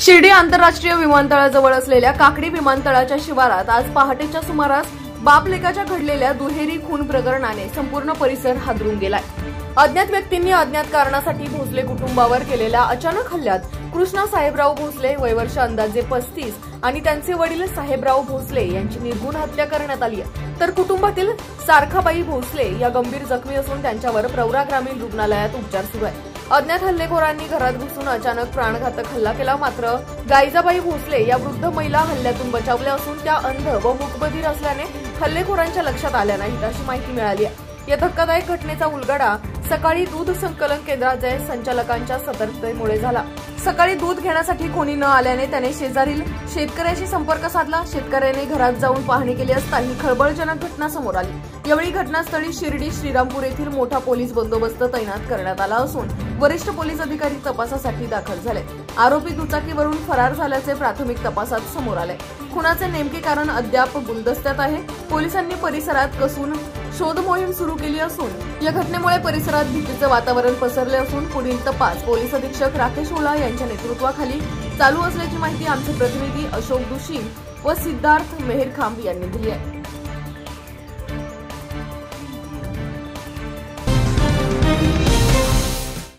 शिर्डी आंतरराष्ट्रीय विमानतळाजवळ असलेल्या काकडी विमानतळाच्या शिवारात आज पहाटेच्या सुमारास बाप-लेकाच्या घडलेल्या दुहेरी खून प्रकरणाने संपूर्ण परिसर हादरून गेलाय। अज्ञात व्यक्तींनी अज्ञात कारणासाठी भोसले कुटुंबावर केलेल्या अचानक हल्ल्यात कृष्णा साहेबराव भोसले वय वर्ष अंदाजे 35 आणि त्यांचे वडील साहेबराव भोसले यांची निर्घृण हत्या करण्यात आली आहे। तर कुटुंबातील सारखाबाई भोसले या गंभीर जखमी असून त्यांच्यावर प्रवरा ग्रामीण रुग्णालयात उपचार सुरू आहे। अज्ञात हल्लेखोरांनी घरात घुसून अचानक प्राणघातक हल्ला केला, मात्र गायजाबाई भोसले या वृद्ध महिला हल्ल्यातून बचावल्या असून त्या अंध व मूकबधीर असल्याने हल्लेखोरांच्या लक्षात आल्या नाहीत अशी माहिती मिळाली आहे। या धक्कादायक घटनेचा उलगडा सकाळी दूध संकलन केंद्राचे संचालकांच्या सतर्कतेमुळे झाला। सकाळी दूध घेण्यासाठी कोणी न आल्याने त्याने शेजारील शेतकऱ्याशी संपर्क साधला। शेतकऱ्याने घरात जाऊन पाहणी केली असता ही खळबळजनक घटना समोर आली। यावेळी घटनास्थळी शिर्डी श्रीरामपूर येथील मोठा पोलीस बंदोबस्त तैनात करण्यात आला असून वरिष्ठ पोलीस अधिकारी तपासासाठी दाखल झाले। आरोपी दुचाकीवरून फरार झाल्याचे प्राथमिक तपासात समोर आले। खुनाचे नेमके कारण अद्याप गुलदस्त्यात आहे। पोलिसांनी परिसरात कसून शोध मोहीम सुरू केली असून या घटनेमुळे परिसरात भीतीचे वातावरण पसरले असून पुढील तपास पोलीस अधीक्षक राकेश ओला यांच्या नेतृत्वाखाली चालू असल्याची माहिती आमचे प्रतिनिधी अशोक दुशी व सिद्धार्थ मेहरखांब यांनी दिली आहे।